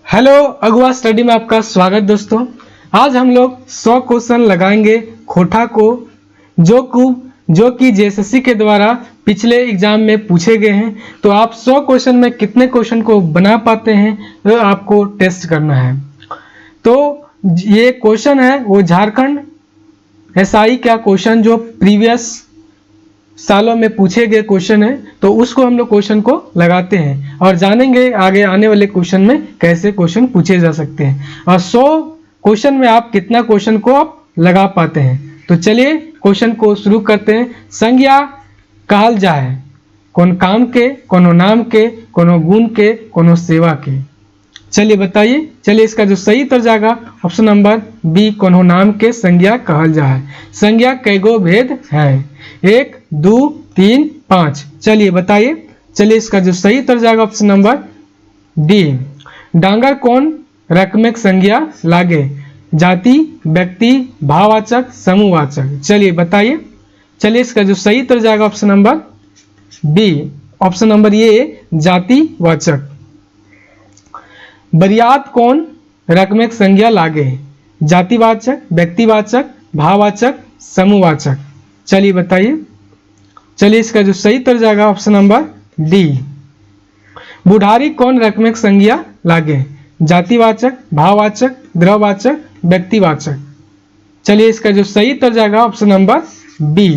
Hello अगुआ study में आपका स्वागत दोस्तों। आज हम लोग 100 क्वेश्चन लगाएंगे खोटा को जो कि जेएसएससी के द्वारा पिछले एग्जाम में पूछे गए हैं। तो आप 100 क्वेश्चन में कितने क्वेश्चन को बना पाते हैं वो आपको टेस्ट करना है। तो ये क्वेश्चन है वो झारखंड एसआई का क्वेश्चन जो प्रीवियस सालों में पूछे गए क्वेश्चन है। तो उसको हम लोग क्वेश्चन को लगाते हैं और जानेंगे आगे आने वाले क्वेश्चन में कैसे क्वेश्चन पूछे जा सकते हैं और 100 क्वेश्चन में आप कितना क्वेश्चन को आप लगा पाते हैं। तो चलिए क्वेश्चन को शुरू करते हैं। संज्ञा कहल जाए कौन काम के, कोनो नाम के, कोनो गुण के, कोनो सेवा के। चलिए बताइए। चलिए इसका जो सही उत्तर जाएगा ऑप्शन नंबर बी, कोनो नाम के संज्ञा कहल जाए। संज्ञा कैगो भेद है? 1, 2, 3, 5। चलिए बताइए। चलिए इसका जो सही उत्तर जाएगा ऑप्शन नंबर डी। डांगर कौन रकमेक संज्ञा लागे? जाति, व्यक्ति, भाववाचक, समूहवाचक। चलिए बताइए। चलिए इसका जो सही उत्तर जाएगा option number B, option number A, जातिवाचक। बरियात कौन रकमेक संज्ञा लागे? जातिवाचक, व्यक्तिवाचक, भाववाचक, समूहवाचक। चलिए बताइए। चलिए इसका जो सही उत्तर जाएगा ऑप्शन नंबर डी। बुढ़ारी कौन रकमेक संज्ञा लागे? जातिवाचक, भाववाचक, द्रववाचक, व्यक्तिवाचक। चलिए इसका जो सही उत्तर जाएगा ऑप्शन नंबर बी।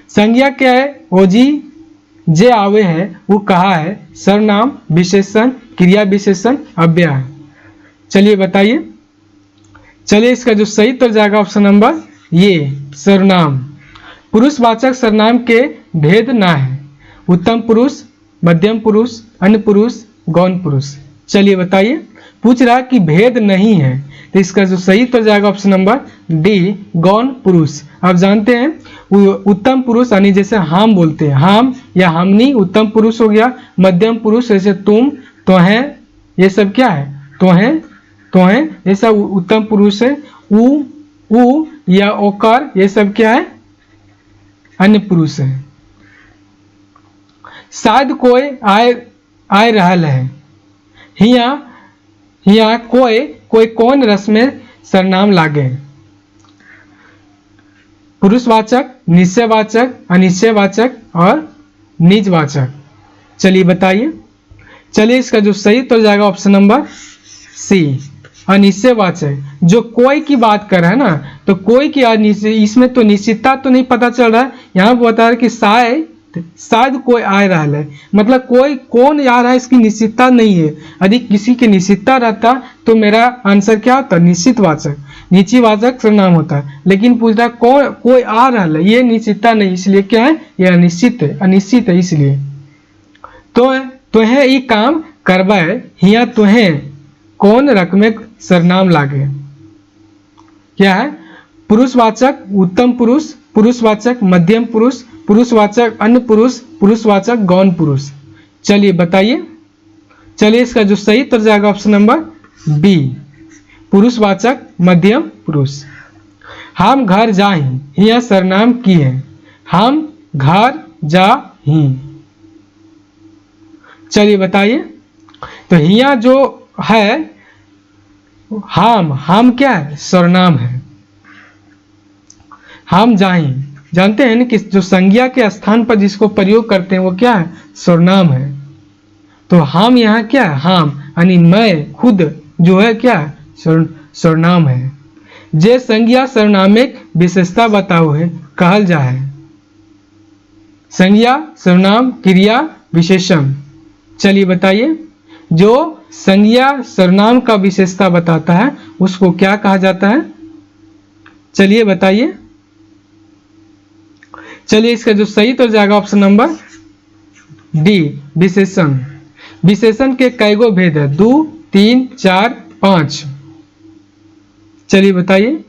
संज्ञा क्या है? ओजी जे आवे है वो कहा है? सर्वनाम, विशेषण, क्रिया विशेषण, अव्यय। चलिए बताइए। चलिए इसका जो सही उत्तर जाएगा ऑप्शन नंबर ये, सर्वनाम। पुरुषवाचक सर्वनाम के भेद ना है? उत्तम पुरुष, मध्यम पुरुष, अन्य पुरुष, गौण पुरुष। चलिए बताइए। पूछ रहा है कि भेद नहीं है, तो इसका जो सही उत्तर जाएगा ऑप्शन नंबर डी, गौण पुरुष। आप जानते हैं उत्तम पुरुष यानी जैसे हम बोलते हैं, हम या हमनी उत्तम पुरुष हो गया। मध्यम पुरुष जैसे तुम, तो है, ये सब क्या है? तो है जैसा उत्तम पुरुष है। उ या ओकर, ये सब क्या है? अन्य पुरुष है। शायद कोई आए रहल है। हिया कोई कौन रस में सर्वनाम लागे? पुरुषवाचक, निश्चयवाचक, अनिश्चयवाचक और निजवाचक। चलिए बताइए। चलिए इसका जो सही उत्तर जाएगा ऑप्शन नंबर सी, अनिश्चयवाचक। जो कोई की बात कर रहा है ना, तो कोई की इसमें तो निश्चितता तो नहीं पता चल रहा है। यहाँ पर बता रहा है कि शायद कोई आ रहा है, मतलब कोई कौन आ रहा है इसकी निश्चितता नहीं है। यदि किसी की निश्चितता रहता तो मेरा आंसर क्या होता? निश्चितवाचक, निश्चयवाचक सर्वनाम होता है। लेकिन पूछ रहा कोई आ रहा है, ये निश्चितता नहीं, इसलिए क्या है? ये अनिश्चित है इसलिए। तो है ये काम करवाए हिया तुहे कौन रकमेक सर्वनाम लागे? क्या है? पुरुषवाचक उत्तम पुरुष, पुरुषवाचक मध्यम पुरुष, पुरुषवाचक अन्य पुरुष, पुरुषवाचक गौण पुरुष। चलिए बताइए। चलिए इसका जो सही उत्तर जाएगा ऑप्शन नंबर बी, पुरुषवाचक मध्यम पुरुष। हम घर जा ही, यह सर्वनाम की है? हम घर जा ही। चलिए बताइए। तो हिया जो है हम क्या है? सर्वनाम है। हम जाहि, जानते हैं ना कि जो संज्ञा के स्थान पर जिसको प्रयोग करते हैं वो क्या है? सर्वनाम है। तो हम यहाँ क्या है? हम यानी मैं खुद जो है क्या है? सर्वनाम है। जे संज्ञा सर्वनामिक विशेषता बताओ है कहल जाए? संज्ञा, सर्वनाम, क्रिया, विशेषण। चलिए बताइए। जो संज्ञा सर्वनाम का विशेषता बताता है उसको क्या कहा जाता है? चलिए बताइए। चलिए इसका जो सही तो जाएगा ऑप्शन नंबर डी, विशेषण। विशेषण के कैगो भेद है? 2, 3, 4, 5। चलिए बताइए।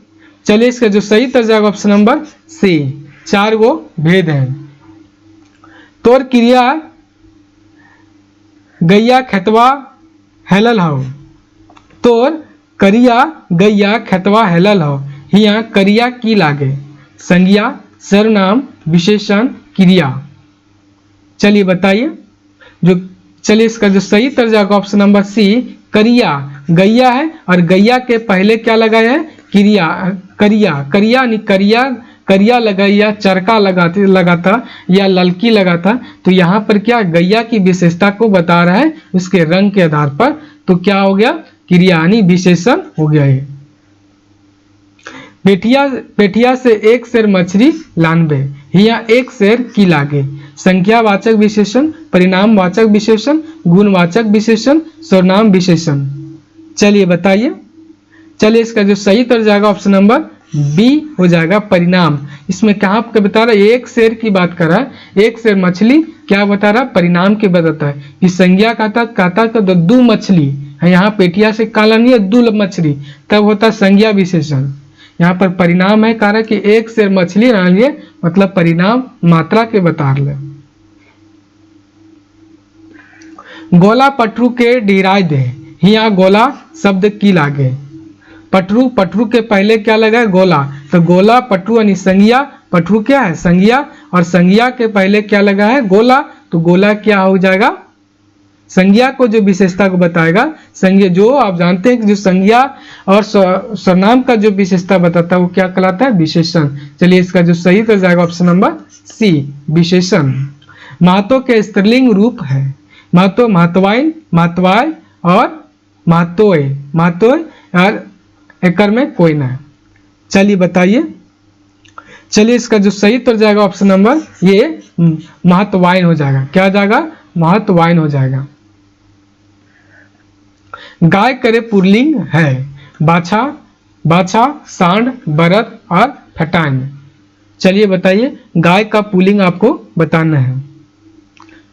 चलिए इसका जो सही तो जाएगा ऑप्शन नंबर सी, 4 गो भेद हैं। तोर क्रिया गैया खेतवा हेलल हो। तोर करिया गैया खेतवा हेलल हो, हिया करिया की लागे? संज्ञा, सर्वनाम, विशेषण, क्रिया। चलिए बताइए। जो चलिए इसका जो सही उत्तर जाएगा ऑप्शन नंबर सी, करिया। गैया है और गैया के पहले क्या लगाया है, क्रिया, करिया। करिया नहीं, करिया, करिया लगाया, चरका लगाता या ललकी लगाता। तो यहाँ पर क्या गैया की विशेषता को बता रहा है उसके रंग के आधार पर। तो क्या हो गया, क्रिया यानी विशेषण हो गया ये। पेठिया से एक शेर मछली लानबे, यहाँ एक शेर की लागे। संख्यावाचक विशेषण, परिणामवाचक विशेषण, गुणवाचक विशेषण, सर्वनाम विशेषण। चलिए बताइए। चलिए इसका जो सही उत्तर जाएगा ऑप्शन नंबर बी हो जाएगा, परिणाम। इसमें कहाँ पे बता रहा है, एक शेर की बात कर रहा है, एक शेर मछली क्या बता रहा है, परिणाम के बताता है कि संज्ञा कहता तो दो मछली है, यहाँ पेटिया से काला नहीं है, दो मछली, तब होता है संज्ञा विशेषण। यहाँ पर परिणाम है, कह रहा है कि एक शेर मछली ना लिए, मतलब परिणाम मात्रा के बता रहे। गोला पटरू के डिराय दे, यहाँ गोला शब्द की लागे। पटरू, पटरू के पहले क्या लगा है, गोला। तो गोला पटरू यानी संज्ञा, पटरू क्या है संज्ञा, और संज्ञा के पहले क्या लगा है, गोला। तो गोला क्या हो जाएगा, संज्ञा को जो विशेषता को बताएगा। संज्ञा जो आप जानते हैं कि जो संज्ञा और सर्वनाम का जो विशेषता बताता है वो क्या कहलाता है, विशेषण। चलिए इसका जो सही तो जाएगा ऑप्शन नंबर सी, विशेषण। महतो के स्त्रीलिंग रूप है, महतो, महतवाइन, महतवाय और महतोय, महतोय और एकर में कोई ना है। चलिए बताइए। चलिए इसका जो सही उत्तर जाएगा ऑप्शन नंबर ये महतवाइन हो जाएगा। क्या जाएगा, महतवाइन हो जाएगा। गाय करे पुरलिंग है, बाछा, बाछा, सांड, बरत और फटान। चलिए बताइए, गाय का पुल्लिंग आपको बताना है।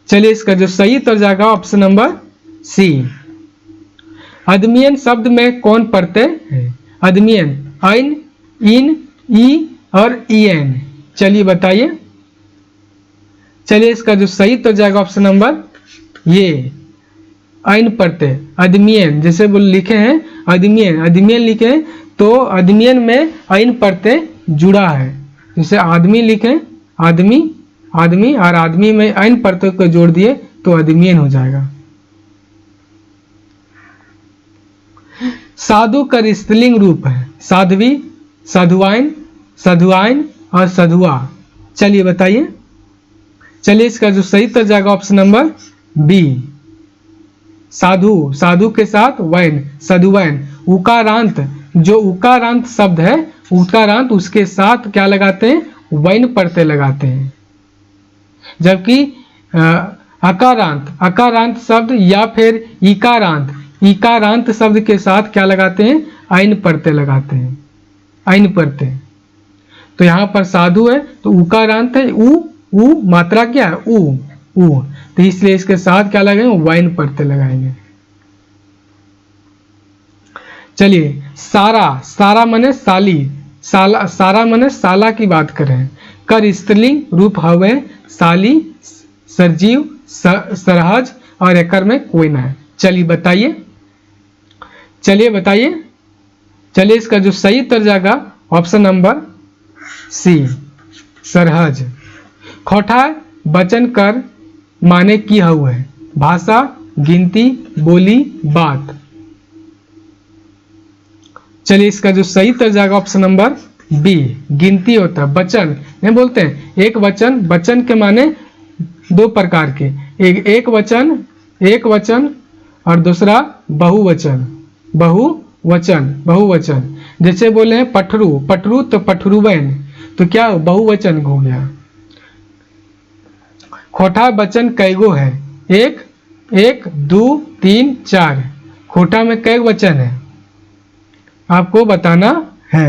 चलिए इसका जो सही उत्तर जाएगा ऑप्शन नंबर सी, अदमियन शब्द में कौन प्रत्यय है, अदमियन, ऐन, इन, ई और ईएन। चलिए बताइए। चलिए इसका जो सही उत्तर जाएगा ऑप्शन नंबर ये, ऐन प्रत्यय, अदमियन। जैसे बोल लिखे हैं अदमियन, अदमियन लिखे हैं तो अदमियन में ऐन प्रत्यय जुड़ा है। जैसे आदमी लिखे, आदमी, आदमी और आदमी में ऐन प्रत्यय को जोड़ दिए तो अदमियन हो जाएगा। साधु का स्त्रीलिंग रूप है, साध्वी, साधुआइन, साधुआइन और साधुआ। चलिए बताइए। चलिए इसका जो सही उत्तर जाएगा ऑप्शन नंबर बी, साधु, साधु के साथ वैन, साधुवैन। उकारांत, जो उकारांत शब्द है, उकारांत उसके साथ क्या लगाते हैं, वैन प्रत्यय लगाते हैं। जबकि अकारांत, अकारांत शब्द या फिर इकारांत, इकारांत शब्द के साथ क्या लगाते हैं, ऐन प्रत्यय लगाते हैं, ऐन प्रत्यय। तो यहाँ पर साधु है तो उकारांत है, उ मात्रा क्या है, उ, तो इसलिए इसके साथ क्या लगाएंगे, वैन प्रत्यय लगाएंगे। चलिए सारा, सारा माने साली, साला, सारा माने साला की बात करें। कर स्त्रीलिंग रूप हवे, साली, सरजीव, सरहज और एकर में कोई ना है। चलिए बताइए। चलिए बताइए। चलिए इसका जो सही उत्तर जाएगा ऑप्शन नंबर सी, सरहज। खोटा वचन कर माने की हुआ है, भाषा, गिनती, बोली, बात। चलिए इसका जो सही उत्तर जाएगा ऑप्शन नंबर बी, गिनती होता है, वचन नहीं बोलते हैं। एक वचन, वचन के माने दो प्रकार के, एक वचन, एक वचन और दूसरा बहुवचन, बहुवचन, बहुवचन। जैसे बोले हैं पठरू, पठरू तो पठरूवैन, तो क्या बहुवचन हो गया। खोटा वचन कैगो है, एक, एक, दो, तीन, चार। खोटा में कै वचन है आपको बताना है।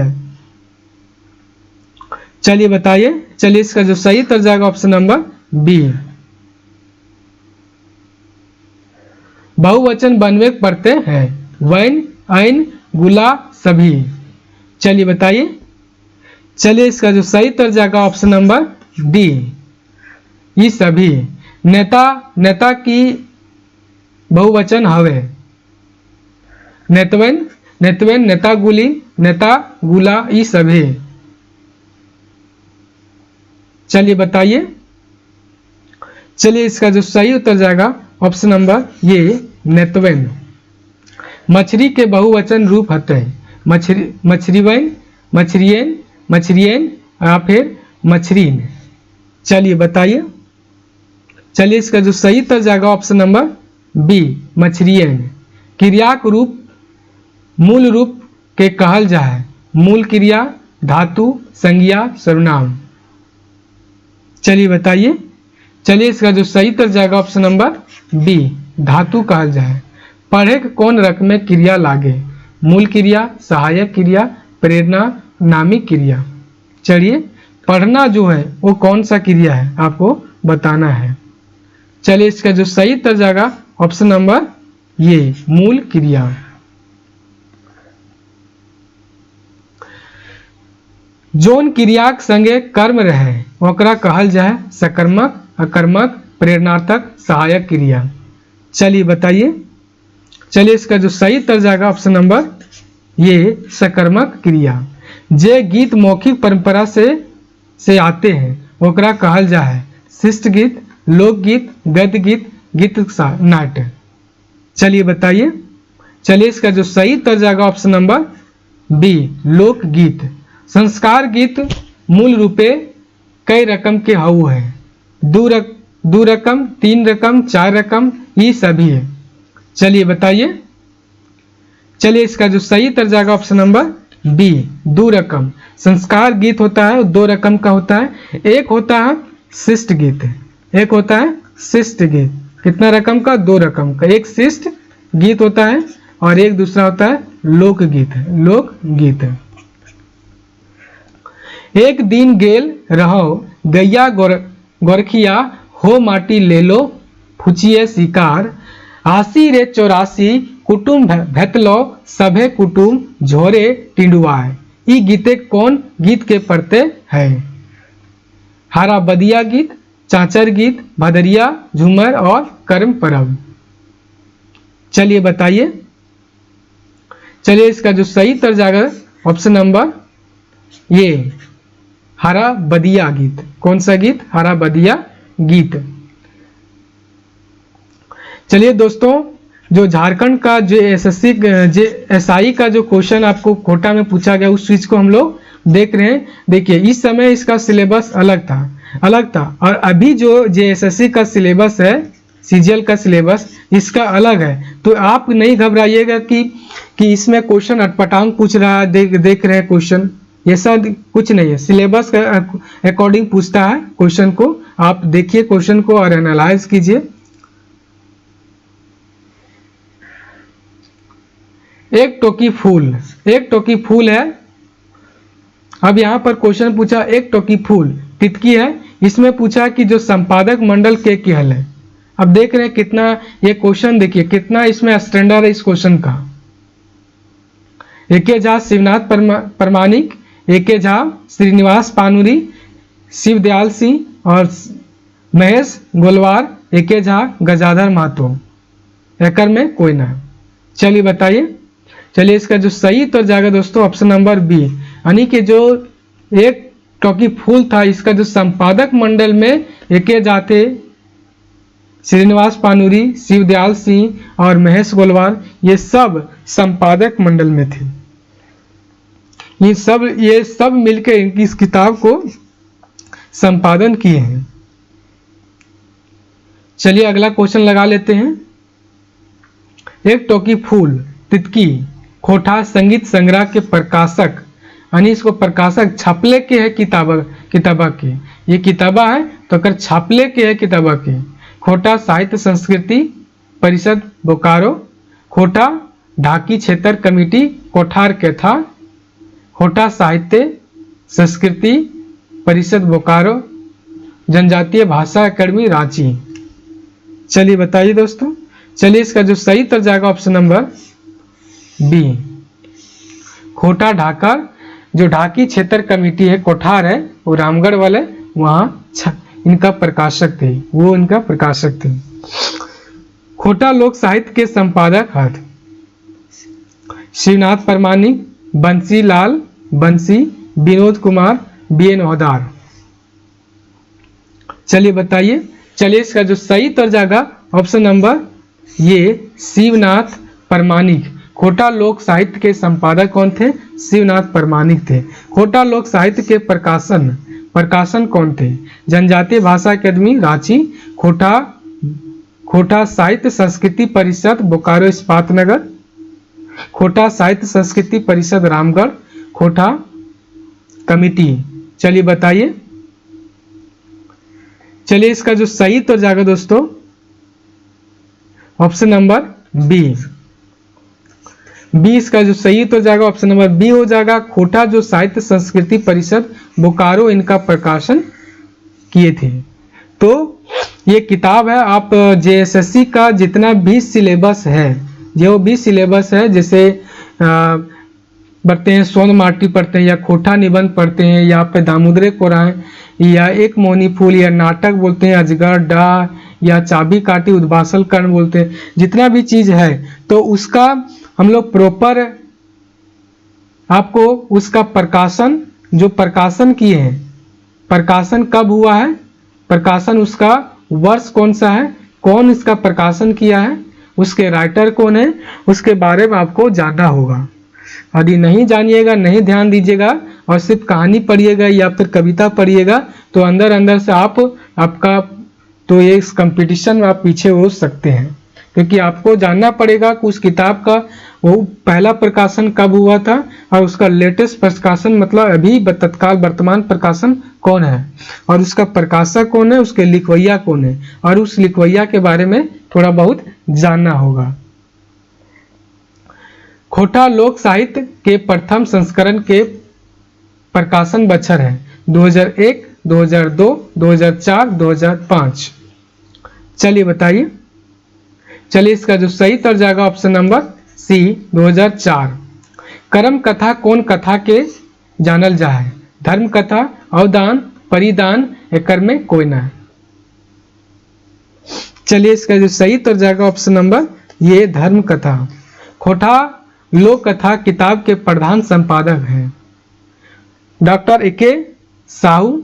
चलिए बताइए। चलिए इसका जो सही उत्तर जाएगा ऑप्शन नंबर बी, बहुवचन बनवे पड़ते हैं, वैन, ऐन, गुला, सभी। चलिए बताइए। चलिए इसका जो सही उत्तर जाएगा ऑप्शन नंबर डी, ये सभी। नेता, नेता की बहुवचन हवे, नेतवेन, नेतवेन, नेता गुली, नेता गुला, ये सभी। चलिए बताइए। चलिए इसका जो सही उत्तर जाएगा ऑप्शन नंबर ये नेतवेन। मछली के बहुवचन रूप होते हैं मछली, मछरीवैन, मछरियन, मछरियन या फिर मछरीन। चलिए बताइए। चलिए इसका जो सही उत्तर जाएगा ऑप्शन नंबर बी मछरियन। क्रियाक रूप मूल रूप के कहल जाए मूल क्रिया, धातु, संज्ञा, सर्वनाम। चलिए बताइए। चलिए इसका जो सही उत्तर जाएगा ऑप्शन नंबर बी धातु कहल जाए। पढ़े के कौन रक में क्रिया लागे मूल क्रिया, सहायक क्रिया, प्रेरणा, नामिक क्रिया। चलिए पढ़ना जो है वो कौन सा क्रिया है आपको बताना है। चलिए इसका जो सही उत्तर जाएगा ऑप्शन नंबर ये मूल क्रिया। जोन क्रियाक संगे कर्म रहे ओकरा कहल जाए सकर्मक, अकर्मक, प्रेरणार्थक, सहायक क्रिया। चलिए बताइए। चलिए इसका जो सही उत्तर जाएगा ऑप्शन नंबर ये सकर्मक क्रिया। जे गीत मौखिक परंपरा से आते हैं ओकरा कहल जाए शिष्ट गीत, लोकगीत, गद्य गीत, गीत नाट्य। चलिए बताइए। चलिए इसका जो सही उत्तर जाएगा ऑप्शन नंबर बी लोकगीत। संस्कार गीत मूल रूपे कई रकम के हऊ है दो रकम, 3 रकम, 4 रकम, ये सभी है। चलिए बताइए। चलिए इसका जो सही उत्तर जाएगा ऑप्शन नंबर बी 2 रकम। संस्कार गीत होता है 2 रकम का होता है। एक होता है शिष्ट गीत, एक होता है शिष्ट गीत। कितना रकम का? 2 रकम का। एक शिष्ट गीत होता है और एक दूसरा होता है लोकगीत। लोकगीत। एक दिन गेल रहो गैया गोरखिया हो माटी ले लो फुचिए शिकार आसी रे 84 कुटुम भेतलो सभे कुटुम झोरे टिंडुआए। ई गीते कौन गीत के पढ़ते हैं? हरा बदिया गीत, चाचर गीत, भदरिया, झूमर और कर्म परब। चलिए बताइए। चलिए इसका जो सही उत्तर जाएगा ऑप्शन नंबर ये हरा बदिया गीत। कौन सा गीत? हरा बदिया गीत। चलिए दोस्तों, जो झारखंड का जो एसआई का जो क्वेश्चन आपको कोटा में पूछा गया उस चीज को हम लोग देख रहे हैं। देखिए इस समय इसका सिलेबस अलग था और अभी जो जेएसएससी का सिलेबस है, सीजीएल का सिलेबस इसका अलग है। तो आप नहीं घबराइएगा कि इसमें क्वेश्चन अटपटांग पूछ रहा है, देख रहे हैं क्वेश्चन, ऐसा कुछ नहीं है। सिलेबस के अकॉर्डिंग पूछता है क्वेश्चन को। आप देखिए क्वेश्चन को और एनालाइज कीजिए। एक टोकी फूल है। अब यहाँ पर क्वेश्चन पूछा एक टोकी फूल तितकी है। इसमें पूछा कि जो संपादक मंडल के कहल है। अब देख रहे हैं कितना ये क्वेश्चन, देखिए कितना इसमें स्टैंडर्ड है इस क्वेश्चन का। एके झा शिवनाथ परमाणिक, एके झा श्रीनिवास पानुरी, शिवदयाल सिंह और महेश गोलवार, एके झा गजाधर महतो, एकड़ में कोई ना। चलिए बताइए। चलिए इसका जो सही उत्तर जाएगा दोस्तों ऑप्शन नंबर बी, यानी कि जो एक टोकी फूल था इसका जो संपादक मंडल में एके झा थे, श्रीनिवास पानुरी, शिवदयाल सिंह और महेश गोलवार, ये सब संपादक मंडल में थे। ये सब मिलकर इस किताब को संपादन किए हैं। चलिए अगला क्वेश्चन लगा लेते हैं। एक टोकी फूल तितकी खोटा संगीत संग्रह के प्रकाशक, यानी इसको प्रकाशक छापले के है किताबा के। ये किताबा है तो अगर छापले के है किताबा के। खोटा साहित्य संस्कृति परिषद बोकारो, खोटा ढाकी क्षेत्र कमेटी कोठार के था, खोटा साहित्य संस्कृति परिषद बोकारो, जनजातीय भाषा अकादमी रांची। चलिए बताइए दोस्तों। चलिए इसका जो सही उत्तर जाएगा ऑप्शन नंबर बी, खोटा ढाका। जो ढाकी क्षेत्र कमेटी है कोठार है वो रामगढ़ वाले, वहाँ इनका प्रकाशक थे, वो इनका प्रकाशक थे। खोटा लोक साहित्य के संपादक हैं शिवनाथ परमाणिक, बंसी लाल बंसी, विनोद कुमार, बीएन ओहदार। चलिए बताइए। चलिए इसका जो सही उत्तर जाएगा ऑप्शन नंबर ये शिवनाथ परमाणिक। खोटा लोक साहित्य के संपादक कौन थे? शिवनाथ परमाणिक थे। खोटा लोक साहित्य के प्रकाशन कौन थे? जनजातीय भाषा अकादमी रांची, खोटा साहित्य संस्कृति परिषद बोकारो इस्पात नगर, खोटा साहित्य संस्कृति परिषद रामगढ़, खोटा कमिटी। चलिए बताइए। चलिए इसका जो सही उत्तर जाएगा दोस्तों ऑप्शन नंबर बी। इसका जो सही उत्तर जाएगा ऑप्शन नंबर बी हो जाएगा। खोटा जो साहित्य संस्कृति परिषद बोकारो इनका प्रकाशन किए थे। तो ये किताब है, आप जेएसएससी का जितना भी सिलेबस है, जो भी सिलेबस है, जैसे पढ़ते हैं स्वर्ण माटी पढ़ते हैं, या खोटा निबंध पढ़ते हैं, या पे दामोदरे कोराएं, या एक मौनी फूल, या नाटक बोलते हैं अजगर डा, या चाबी काटी उद्भासल कर्ण बोलते हैं, जितना भी चीज है तो उसका हम लोग प्रॉपर आपको उसका प्रकाशन जो प्रकाशन किए हैं, प्रकाशन कब हुआ है, प्रकाशन उसका वर्ष कौन सा है, कौन इसका प्रकाशन किया है, उसके राइटर कौन है, उसके बारे में आपको जानना होगा। यदि नहीं जानिएगा, नहीं ध्यान दीजिएगा और सिर्फ कहानी पढ़िएगा या फिर कविता पढ़िएगा तो अंदर से आपका तो ये इस कंपटीशन में आप पीछे हो सकते हैं, क्योंकि आपको जानना पड़ेगा कि उस किताब का वो पहला प्रकाशन कब हुआ था और उसका लेटेस्ट प्रकाशन मतलब अभी तत्काल वर्तमान प्रकाशन कौन है, और उसका प्रकाशक कौन है, उसके लिखवैया कौन है, और उस लिखवैया के बारे में थोड़ा बहुत जानना होगा। खोटा लोक साहित्य के प्रथम संस्करण के प्रकाशन बछर है 2001, 2002, 2004, 2005। चलिए बताइए। चलिए इसका जो सही उत्तर जाएगा ऑप्शन नंबर सी 2004। कर्म कथा कौन कथा के जानल जा है? धर्म कथा, अवदान, परिदान, एकर में कोई ना है। चलिए इसका जो सही उत्तर जाएगा ऑप्शन नंबर ये धर्म कथा। खोटा लोक कथा किताब के प्रधान संपादक हैं डॉक्टर ए.के. साहू,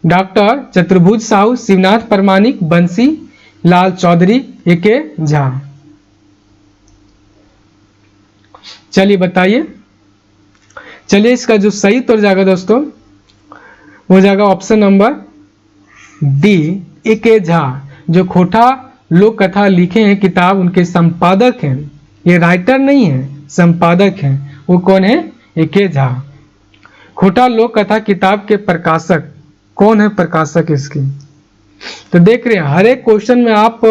डॉक्टर चतुर्भुज साहू, शिवनाथ परमाणिक, बंसी लाल चौधरी, ए.के. झा। चलिए बताइए। चलिए इसका जो सही उत्तर जाएगा दोस्तों वो जाएगा option number D, A K. Jha. जो खोटा लोक कथा लिखे हैं किताब, उनके संपादक हैं, ये राइटर नहीं है, संपादक हैं। वो कौन है? ए.के. झा। खोटा लोक कथा किताब के प्रकाशक कौन है? प्रकाशक इसकी तो देख रहे हैं हर एक क्वेश्चन में आप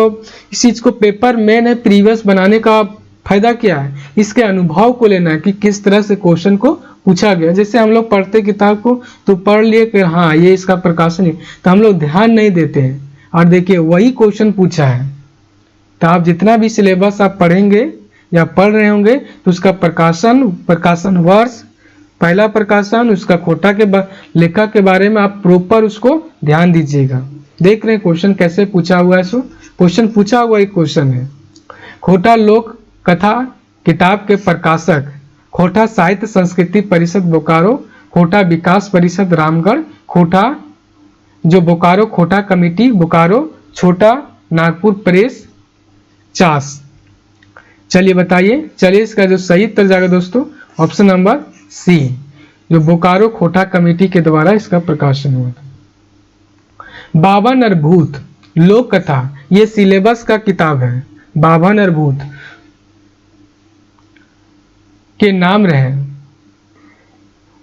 इस चीज को पेपर मेन है प्रीवियस बनाने का फायदा क्या है, इसके अनुभव को लेना है कि किस तरह से क्वेश्चन को पूछा गया। जैसे हम लोग पढ़ते किताब को तो पढ़ लिए कि हाँ ये इसका प्रकाशन है, तो हम लोग ध्यान नहीं देते हैं, और देखिए वही क्वेश्चन पूछा है। तो आप जितना भी सिलेबस आप पढ़ेंगे या पढ़ रहे होंगे तो उसका प्रकाशन वर्ष, पहला प्रकाशन, उसका खोटा के लेखक के बारे में आप प्रॉपर उसको ध्यान दीजिएगा। देख रहे हैं क्वेश्चन कैसे पूछा हुआ है। सो क्वेश्चन पूछा हुआ एक क्वेश्चन है, खोटा लोक कथा किताब के प्रकाशक खोटा साहित्य संस्कृति परिषद बोकारो, खोटा विकास परिषद रामगढ़, खोटा जो बोकारो खोटा कमेटी बोकारो, छोटा नागपुर प्रेस चास। चलिए बताइए। चलिए इसका जो सही उत्तर जाएगा दोस्तों ऑप्शन नंबर सी, जो बोकारो खोटा कमेटी के द्वारा इसका प्रकाशन हुआ था। बावन और भूत लोक कथा ये सिलेबस का किताब है। बावन और भूत के नाम रहे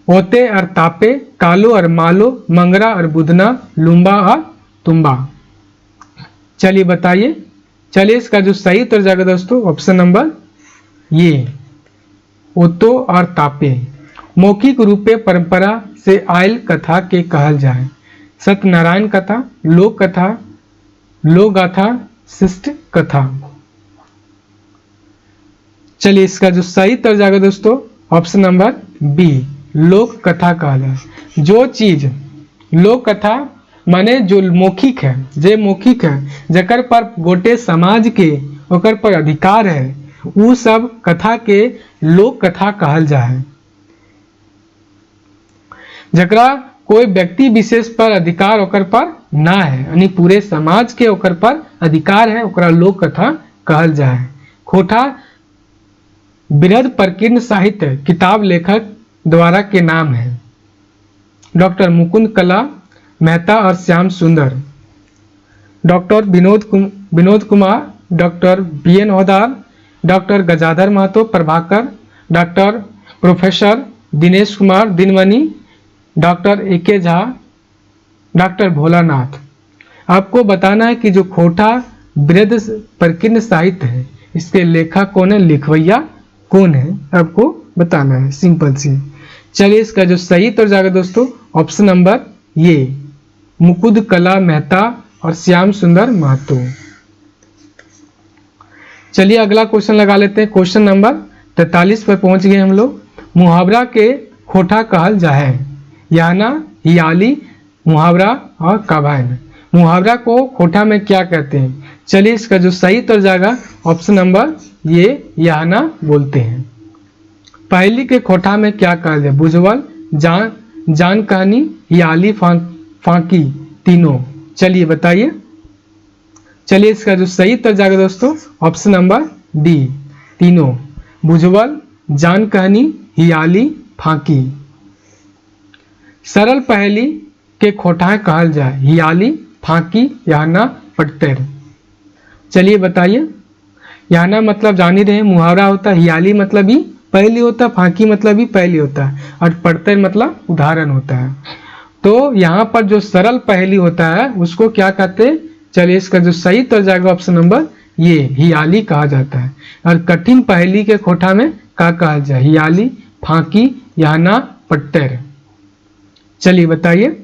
ओते और तापे, कालो और मालो, मंगरा और बुधना, लुम्बा और तुम्बा। चलिए बताइए। चलिए इसका जो सही उत्तर जाएगा दोस्तों ऑप्शन नंबर ये ओतो और तापे मौखिक रूपे परंपरा से आयल कथा के कहल जाए। सत्यनारायण कथा, लोक कथा, लोक गाथा, शिष्ट कथा। चलिए इसका जो सही उत्तर जाएगा दोस्तों ऑप्शन नंबर बी, लोक कथा कहा जाए। जो चीज लोक कथा माने जो मौखिक है, जे मौखिक है, जकर पर गोटे समाज के ओकर पर अधिकार है, वो सब कथा के लोक कथा कहल जाए। जकरा कोई व्यक्ति विशेष पर अधिकार ओकर पर ना है, यानी पूरे समाज के ओकर पर अधिकार है, ओकरा लोक कथा कहल जाए। खोटा बृहद प्रकीर्ण साहित्य किताब लेखक द्वारा के नाम है। डॉक्टर मुकुंद कला मेहता और Shyam Sundar, doctor Vinod Kumar, doctor BN Haudar, doctor Gajadhar Mahato Prabhakar, doctor professor Dinesh Kumar Dinmani, doctor AK Jha, doctor Bholanath. आपको बताना है कि जो खोटा बृहद प्रकीर्ण साहित्य है, इसके लेखक कौन है, लिखवैया कौन है, आपको बताना है, सिंपल सी। चलिए इसका जो सही उत्तर जाएगा दोस्तों ऑप्शन नंबर ये, मुकुंद कला मेहता और श्याम सुंदर महतो। चलिए अगला क्वेश्चन लगा लेते हैं। क्वेश्चन नंबर 43 पर पहुंच गए हम लोग। मुहावरा के खोटा कहल जाए, याना, हियाली, मुहावरा और कवायन। मुहावरा को खोटा में क्या कहते हैं? चलिए इसका जो सही उत्तर जाएगा ऑप्शन नंबर ये, याना बोलते हैं। पहली के खोटा में क्या कहा जाए? बुझवल, जान कहानी, हियाली, फांकी, तीनों। चलिए बताइए। चलिए इसका जो सही उत्तर जाएगा दोस्तों ऑप्शन नंबर डी, तीनों। बुझवल, जान कहानी, हियाली, फांकी। सरल पहेली के खोटाएं कहल जाए, हियाली, फांकी, याना, पट्टेर। चलिए बताइए। याना मतलब जान ही रहे, मुहावरा होता है, हियाली मतलब ही पहली होता है, फांकी मतलब ही पहली होता है, और पट्टेर मतलब उदाहरण होता है। तो यहाँ पर जो सरल पहेली होता है उसको क्या कहते हैं? चलिए इसका जो सही उत्तर जाएगा ऑप्शन नंबर ये, हियाली कहा जाता है। और कठिन पहेली के खोटा में क्या कहा जाए? हियाली, फांकी, याना, पट्टेर। चलिए बताइए।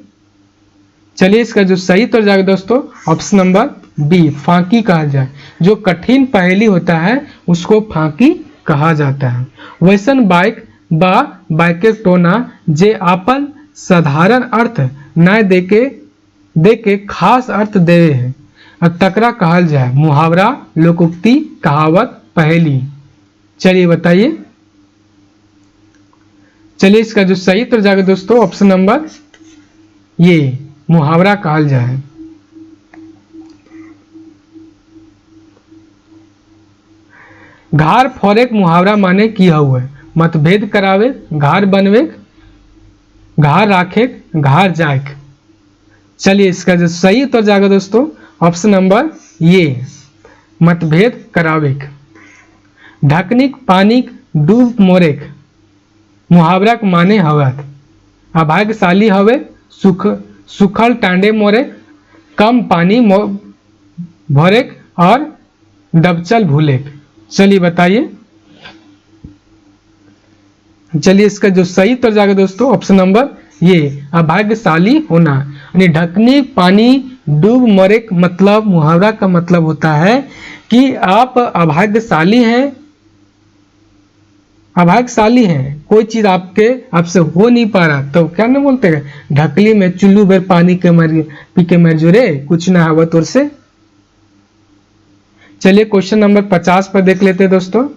चलिए इसका जो सही उत्तर जाएगा दोस्तों ऑप्शन नंबर बी, फांकी कहा जाए। जो कठिन पहेली होता है उसको फांकी कहा जाता है। वैसन बाइक बा बाइके टोना जे आपन साधारण अर्थ न देके खास अर्थ देवे है, और तकरा कहल जाए। मुहावरा, लोकोक्ति, कहावत, पहेली। चलिए बताइए। चलिए इसका जो सही उत्तर जाएगा दोस्तों ऑप्शन नंबर ये, मुहावरा कहल जाए। घार फोरेक मुहावरा माने की हुए? मतभेद करावे, घार बनवे, घार राखे, घार जाए। चलिए इसका जो सही उत्तर जाएगा दोस्तों ऑप्शन नंबर ये, मतभेद करावे। ढकनिक पानी डूब मोरेक, मुहावरा के माने हवत। अभाग्यशाली हवे, सुखल टांडे मोरे, कम पानी भरेक, और डबचल भूलेक। चलिए बताइए। चलिए इसका जो सही उत्तर जाएगा दोस्तों ऑप्शन नंबर ये, अभाग्यशाली होना। यानी ढकनी पानी डूब मरे मतलब, मुहावरा का मतलब होता है कि आप अभाग्यशाली हैं, अभाग्यशाली हैं, कोई चीज आपसे हो नहीं पा रहा, तो क्या ना बोलते हैं, ढकली में चुल्लू भर पानी के पी के मर जो रे, कुछ ना हवा तोर से। चलिए क्वेश्चन नंबर 50 पर देख लेते हैं दोस्तों।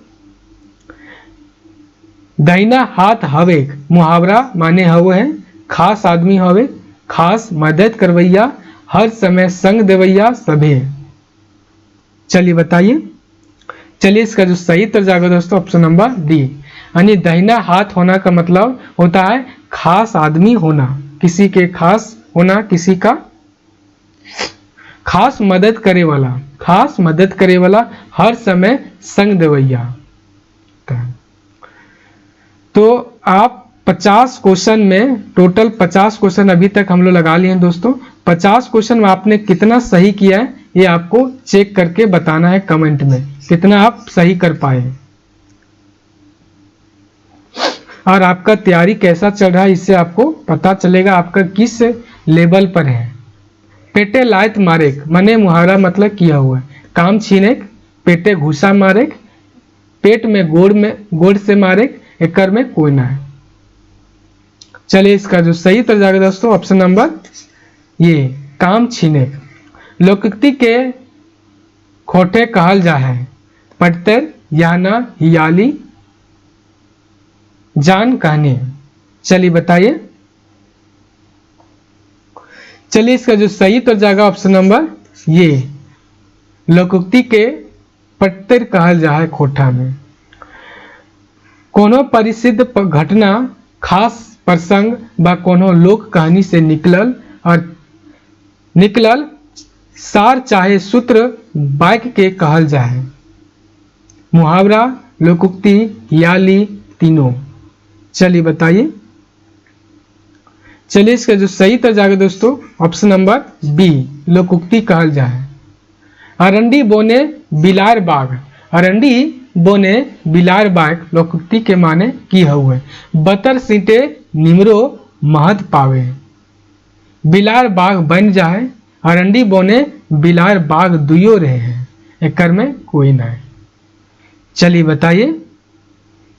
दाहिना हाथ हवे, मुहावरा माने हवे है, खास आदमी हवे, खास मदद करवैया, हर समय संग देवैया सभे। चलिए बताइए। चलिए इसका जो सही उत्तर जाएगा दोस्तों ऑप्शन नंबर डी, यानी दाहिना हाथ होना का मतलब होता है खास आदमी होना, किसी के खास होना, किसी का खास मदद करे वाला, खास मदद करे वाला, हर समय संग देवैया। तो आप 50 क्वेश्चन में, टोटल 50 क्वेश्चन अभी तक हम लोग लगा लिए हैं दोस्तों। 50 क्वेश्चन में आपने कितना सही किया है ये आपको चेक करके बताना है कमेंट में, कितना आप सही कर पाए, और आपका तैयारी कैसा चल रहा है इससे आपको पता चलेगा आपका किस लेवल पर है। पेटे लायत मारेक मने मुहावरा मतलब किया हुआ है, काम छीनेक, पेटे घुसा मारेक, पेट में गोड़ से मारेक, एकर में कोई ना है। चलिए इसका जो सही उत्तर जाएगा दोस्तों ऑप्शन नंबर ये, काम छीने। लोकोक्ति के खोटे कहल जा है, पट्टेर, याना, हियाली, जान कहने। चलिए बताइए। चलिए इसका जो सही उत्तर जाएगा ऑप्शन नंबर ये, लोकोक्ति के पट्टर कहल जा है खोटा में। कोनो परिसिद्ध घटना, खास प्रसंग व कोनो लोक कहानी से निकलल सार चाहे सूत्र वाक्य के कहल जाए। मुहावरा, लोकोक्ति, याली, तीनों। चलिए बताइए। चलिए इसका जो सही उत्तर जाएगा दोस्तों ऑप्शन नंबर बी, लोकोक्ति कहल जाए। अरंडी बोने बिलार बाग, अरंडी बोने बिलार बाग लोकोक्ति के माने की हुए। बतर सीटे निमरो महत पावे, बिलार बाग बन जाए, अरंडी बोने बिलार बाग दुयो रहे हैं, एकर में कोई ना है। चलिए बताइए।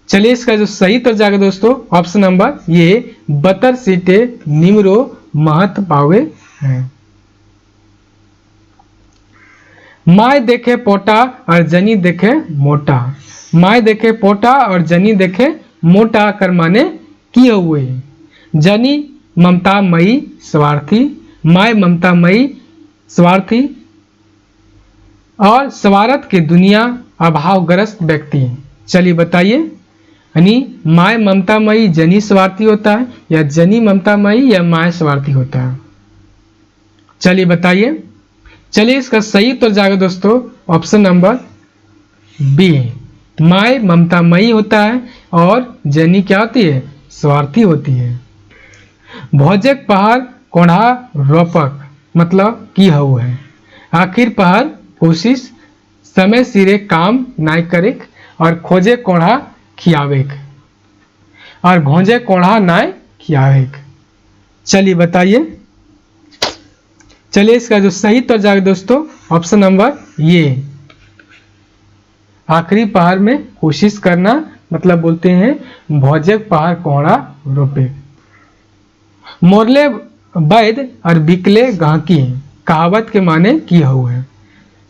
चलिए इसका जो सही उत्तर जाएगा दोस्तों ऑप्शन नंबर ये, बतर सीटे निमरो महत पावे हैं। माय देखे पोटा और जनी देखे मोटा, माय देखे पोटा और जनी देखे मोटा कर माने की हुए। जनी ममता मई स्वार्थी, माय ममता मई स्वार्थी और स्वार्थ की दुनिया अभावग्रस्त व्यक्ति। चलिए बताइए, यानी माय ममता मई जनी स्वार्थी होता है या जनी ममता मई या माय स्वार्थी होता है। चलिए बताइए। चलिए इसका सही उत्तर जाएगा दोस्तों ऑप्शन नंबर बी, माय ममता मई होता है और जनी क्या होती है, स्वार्थी होती है। भोजक पहाड़ कोढ़ा रोपक मतलब की हु है। आखिर पहर कोशिश समय सिरे काम नाय करेक और खोजे कोढ़ा खियावेक और भोजे कोढ़ा नाय खियावेक। चलिए बताइए। चलिए इसका जो सही उत्तर जाएगा दोस्तों ऑप्शन नंबर ये, आखिरी पहाड़ में कोशिश करना मतलब बोलते हैं भोजक पहाड़ कोढ़ा रोपे। मोरले वैद और बिकले गाहकी कहावत के माने की हु है।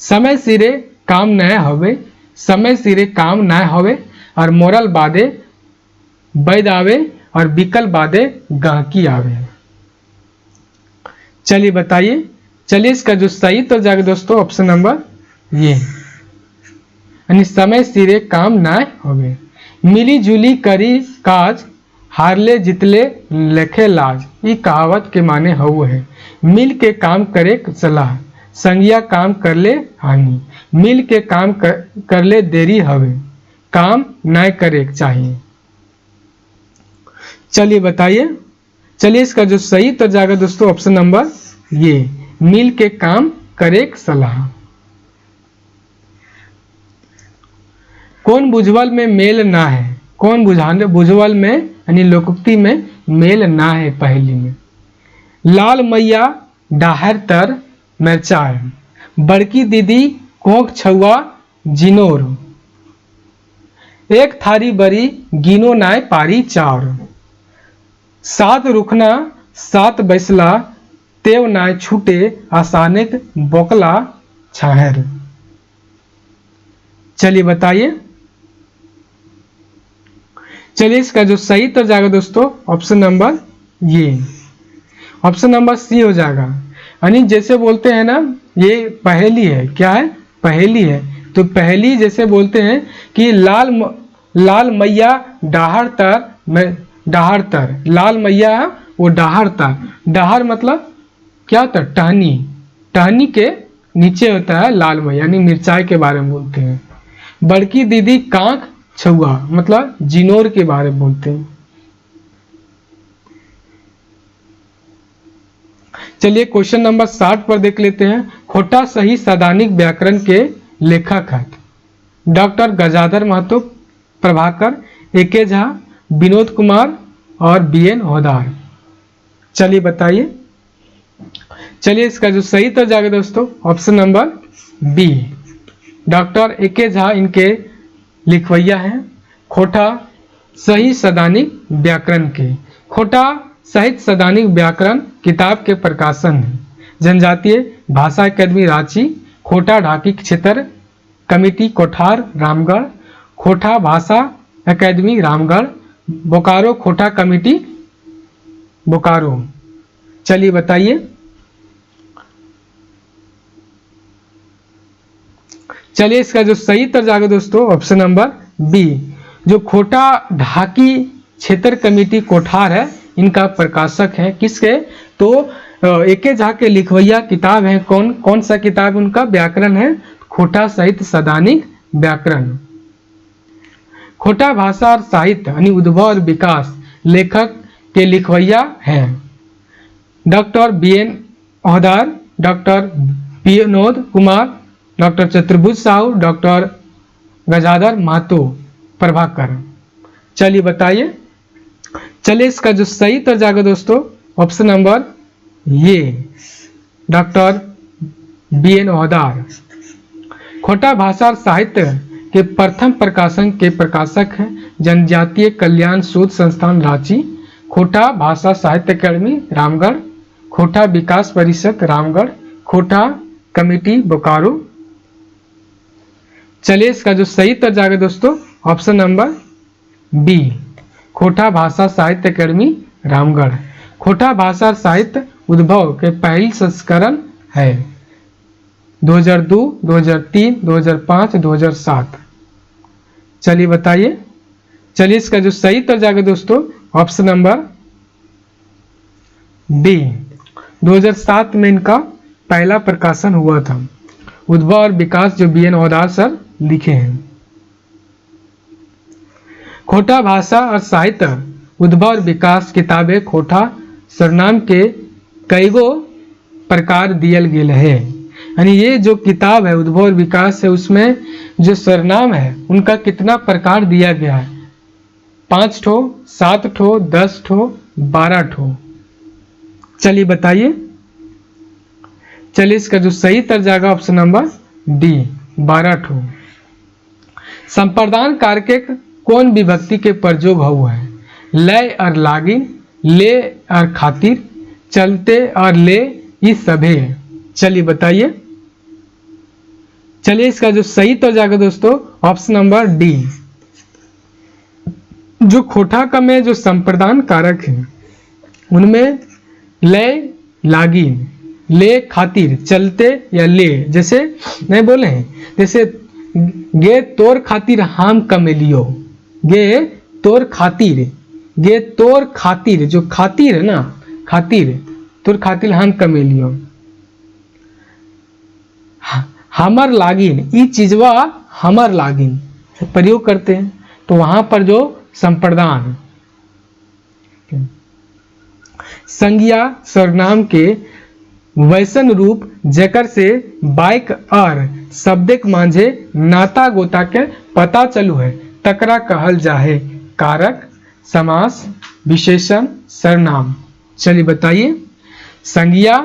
समय सिरे काम नया हवे, समय सिरे काम नया हवे और मोरल बादे वैद आवे और बिकल बादे गाहकी आवे। चलिए बताइए। चलिए इसका जो सही उत्तर जाएगा दोस्तों ऑप्शन नंबर ये, यानी समय सिरे काम नाय होवे। मिली जुली करी काज हारले जितले लेखे लाज, ये कहावत के माने हु है। मिल के काम करे सलाह, संगिया काम कर ले हानि, मिल के काम कर ले देरी हवे, काम नाय करे चाहिए। चलिए बताइए। चलिए इसका जो सही उत्तर जाएगा दोस्तों ऑप्शन नंबर ये, मिल के काम करे सलाह। कौन बुझवल में मेल ना है, कौन बुझवल में यानी लोकोक्ति में मेल ना है पहली में। लाल मैया डाहर तर मिर्चाय, बड़की दीदी कोख छुआ जिनोर, एक थारी बरी गिनो नाय पारी चार, सात रुखना सात बैसला तेव नाय छूटे आसानिक बोकला छाहर। चलिए बताइए। चलिए इसका जो सही उत्तर जाएगा दोस्तों ऑप्शन नंबर ये, ऑप्शन नंबर सी हो जाएगा। यानी जैसे बोलते हैं ना ये पहेली है, क्या है पहेली है, तो पहेली जैसे बोलते हैं कि लाल मैया डाहर तर, लाल मैया वो डाहर तर, डाहर मतलब क्या होता है टहनी, टहनी के नीचे होता है लाल मैया, यानी मिर्चाई के बारे में बोलते हैं। बड़की दीदी कांख छुआ मतलब जिनोर के बारे में बोलते हैं। चलिए क्वेश्चन नंबर 60 पर देख लेते हैं। खोटा सही सैद्धांतिक व्याकरण के लेखक हैं डॉक्टर गजाधर महतो, प्रभाकर, ए.के. झा, विनोद कुमार और बी.एन. होदार। चलिए बताइए। चलिए इसका जो सही उत्तर जाएगा दोस्तों option number B, doctor A K. Jha इनके लिखवैया हैं। खोटा सही सैद्धांतिक व्याकरण के, खोटा साहित्य सैद्धांतिक व्याकरण किताब के प्रकाशन है। जनजातीय भाषा अकादमी रांची, खोटा ढाकी क्षेत्र कमेटी कोठार रामगढ़, खोटा भाषा अकादमी रामगढ़, बोकारो खोटा कमेटी बोकारो। चलिए बताइए। चलिए इसका जो सही उत्तर जाएगा दोस्तों ऑप्शन नंबर बी। जो खोटा ढाकी क्षेत्र कमेटी कोठार है, इनका प्रकाशक है किसके, तो एके झा के लिखवैया किताब है, कौन सा किताब उनका, व्याकरण है, खोटा साहित्य सदानिक व्याकरण। खोटा भाषा और साहित्य यानी उद्भव और विकास लेखक के लिखवैया हैं doctor BN Ohdar, doctor Vinod Kumar, doctor चतुर्भुज साहू, डॉक्टर गजाधर महतो प्रभाकर। चलिए बताइए। चलिए इसका जो सही उत्तर जाएगा दोस्तों ऑप्शन नंबर ये, डॉक्टर BN ओहदार। खोटा भाषा और साहित्य के प्रथम प्रकाशन के प्रकाशक हैं जनजातीय कल्याण शोध संस्थान रांची, खोटा भाषा साहित्य अकादमी रामगढ़, खोटा विकास परिषद रामगढ़, खोटा कमेटी बोकारो। चलिए इसका जो सही उत्तर जाएगा दोस्तों ऑप्शन नंबर बी, खोटा भाषा साहित्य अकादमी रामगढ़। खोटा भाषा साहित्य उद्भव के पहली संस्करण है 2002, 2003, 2005, 2007। चलिए बताइए। चलिए इसका जो सही उत्तर जाएगा दोस्तों ऑप्शन नंबर डी, 2007 में इनका पहला प्रकाशन हुआ था। उद्भव और विकास जो BN ओहदार सर लिखे हैं। खोटा भाषा और साहित्य उद्भव और विकास किताबें खोटा सरनाम के कई गो प्रकार दियल गेल है, यानी ये जो किताब है उद्भव और विकास है, उसमें जो सरनाम है उनका कितना प्रकार दिया गया है, 5 ठो, 7 ठो, 10 ठो, 12 ठो। चलिए बताइए। चलिए इसका जो सही उत्तर जाएगा ऑप्शन नंबर डी, 12 ठो। संप्रदान कारक कौन विभक्ति के प्रयोग हुआ है, लय और लागिन, ले और खातिर, चलते और ले, इस सभे। चलिए बताइए। चलिए इसका जो सही उत्तर जाएगा दोस्तों ऑप्शन नंबर डी। जो खोटा का में जो संप्रदान कारक है उनमें लय, लागिन, ले, खातिर, चलते या ले, जैसे नहीं बोले हैं, जैसे गे तोर खातिर हम कमेलियो, गे तोर खातिर, गे तोर खातिर, जो खातिर है ना, खातिर, तोर खातिर हम कमेलियो, हमर लागिन, ई चीजवा हमर लागिन प्रयोग करते हैं, तो वहां पर जो संप्रदान संज्ञा सर्वनाम के वैसन रूप जेकर से बाइक और शब्दिक मांझे नाता गोता के पता चलू है तकरा कहल जाहे कारक, समास, विशेषण, सर्वनाम। चलिए बताइए। संज्ञा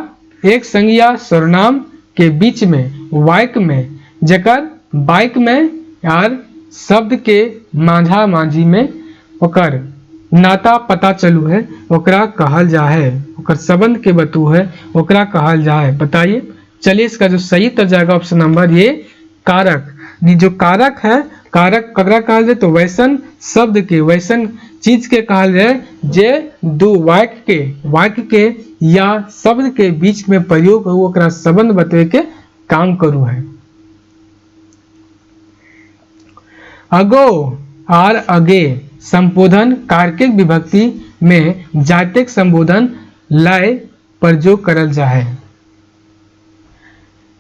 एक संज्ञा सर्वनाम के बीच में वाक्य में जेकर बाइक में यार शब्द के मांझा मांझी में ओकर नाता पता चलू है ओकरा कहल जाए, ओकर संबंध के बतू है ओकरा कहल जाए। बताइए। चलिए इसका जो सही उत्तर जाएगा ऑप्शन नंबर ये, कारक। जो कारक है, कारक ककरा कहल जाए, तो वैसन शब्द के, वैसन चीज के कहल जाए जे दो वाक्य के या शब्द के बीच में प्रयोग हो ओकरा संबंध बतवे के काम करू है। अगो और अगे संबोधन कारकिक विभक्ति में जातिक संबोधन लय प्रयोग करल जाए।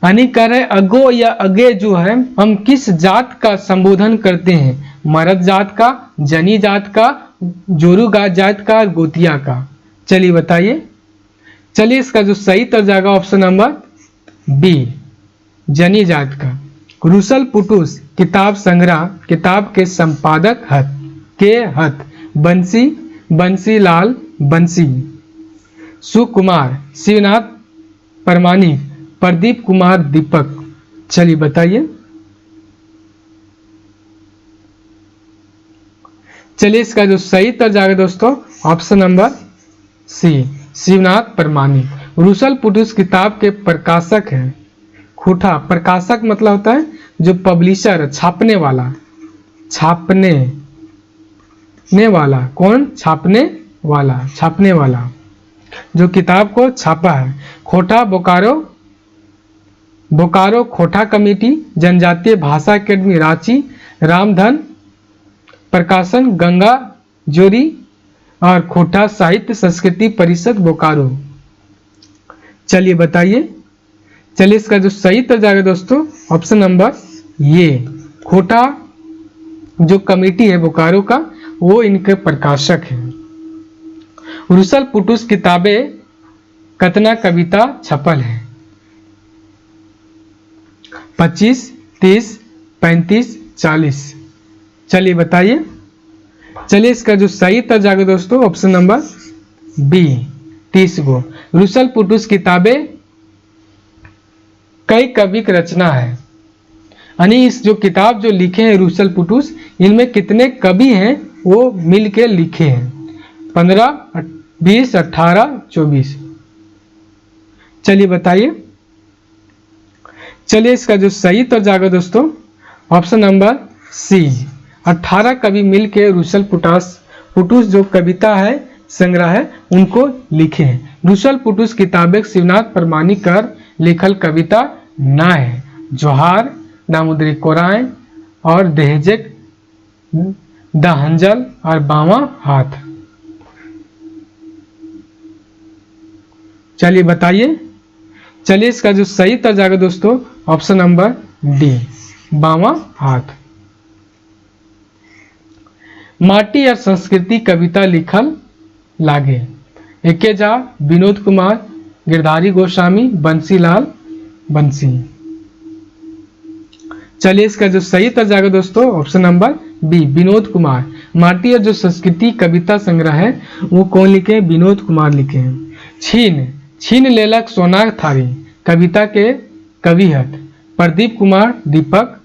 यानी कह रहे अगो या अगे जो है हम किस जात का संबोधन करते हैं, मर्द जात का, जनी जात का, जोरू जात का, गोतिया का। चलिए बताइए। चलिए इसका जो सही उत्तर जाएगा ऑप्शन नंबर बी, जनी जात का। रुसल पुटुस किताब संग्रह किताब के संपादक हत बंसी लाल बंसी, सुकुमार, शिवनाथ परमाणिक, प्रदीप कुमार दीपक। चलिए बताइए। चलिए इसका जो सही उत्तर जाएगा दोस्तों ऑप्शन नंबर सी, शिवनाथ परमाणिक। रुसल पुटुस किताब के प्रकाशक हैं। खोटा प्रकाशक मतलब होता है जो पब्लिशर, छापने वाला, छापने वाला कौन, छापने वाला जो किताब को छापा है। खोटा बोकारो बोकारो खोटा कमेटी, जनजातीय भाषा अकेडमी रांची, रामधन प्रकाशन गंगा जोरी और खोटा साहित्य संस्कृति परिषद बोकारो। चलिए बताइए। चलिए इसका जो सही उत्तर जाएगा दोस्तों ऑप्शन नंबर ये, खोटा जो कमेटी है बोकारो का वो इनके प्रकाशक है। रुसल पुटुस किताबें कतना कविता छपल है? 25, 30, 35, 40। चलिए बताइए। चलिए इसका जो सही उत्तर जाएगा दोस्तों ऑप्शन नंबर बी, 30 गो। रुसल पुटुस किताबें कई कवि की रचना है, यानी इस जो किताब जो लिखे हैं रुसल पुटुस, इनमें कितने कवि हैं वो मिलके लिखे हैं? 15, 20, 18, 24। चलिए बताइए। चलिए इसका जो सही उत्तर जाएगा दोस्तों ऑप्शन नंबर सी, 18 कवि मिलके रुसल पुटुस जो कविता है संग्रह है उनको लिखे हैं। रुसल पुटुस किताबें शिवनाथ परमानिक कर लिखल कविता ना है। जोहार, दामोदरी कोराय और देहजक द हंजल और बावा हाथ। चलिए बताइए। चलिए इसका जो सही उत्तर जाएगा दोस्तों ऑप्शन नंबर डी, बावा हाथ। माटी और संस्कृति कविता लिखल लागे। एके झा, विनोद कुमार, गिरधारी गोस्वामी, बंसीलाल बंसी। चलिए इसका जो सही उत्तर जाएगा दोस्तों option number B, Vinod Kumar. माटी और जो संस्कृति कविता संग्रह है वो कौन लिखे हैं? विनोद कुमार लिखे हैं। छीन लेलक सोना थारी कविता के कवि हत प्रदीप कुमार दीपक,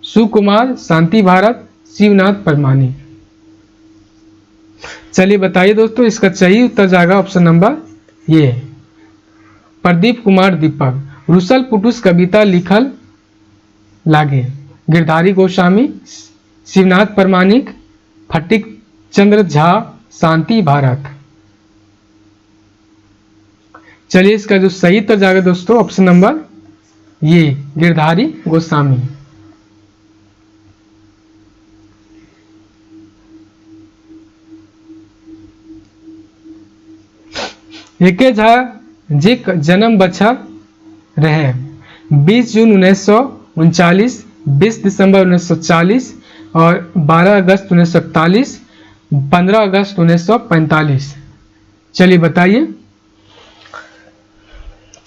सुकुमार शांति भारत, शिवनाथ परमानिक। चलिए बताइए दोस्तों। इसका सही उत्तर जाएगा ऑप्शन नंबर ये, प्रदीप कुमार दीपक। रुसल पुटुस कविता लिखल लागे। गिरधारी गोस्वामी, शिवनाथ परमानिक, फटिक चंद्र झा, शांति भारत। चलिए इसका जो सही उत्तर जाएगा दोस्तों ऑप्शन नंबर ये, गिरधारी गोस्वामी। एके झा जी जन्म बछर रहे 20 जून 1939, 20 दिसंबर 1940 और 12 अगस्त 1941, 15 अगस्त 1945। चलिए बताइए।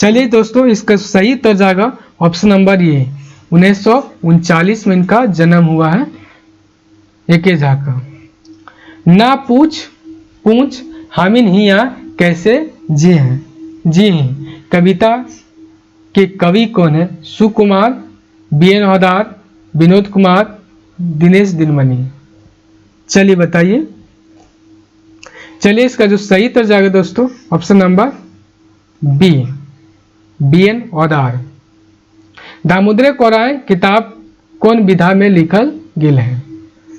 चलिए दोस्तों इसका सही उत्तर जाएगा ऑप्शन नंबर ये, 1939 में इनका जन्म हुआ है एके झा का। ना पूछ हामिन हिया कैसे जी हैं कविता के कवि कौन है? सुकुमार, बीएन हौदार, विनोद कुमार, दिनेश दिनमणि। चलिए बताइए। चलिए इसका जो सही उत्तर जाएगा दोस्तों option number B, BN Haudar. Damodar Korai किताब कौन विधा में लिखल गेल है?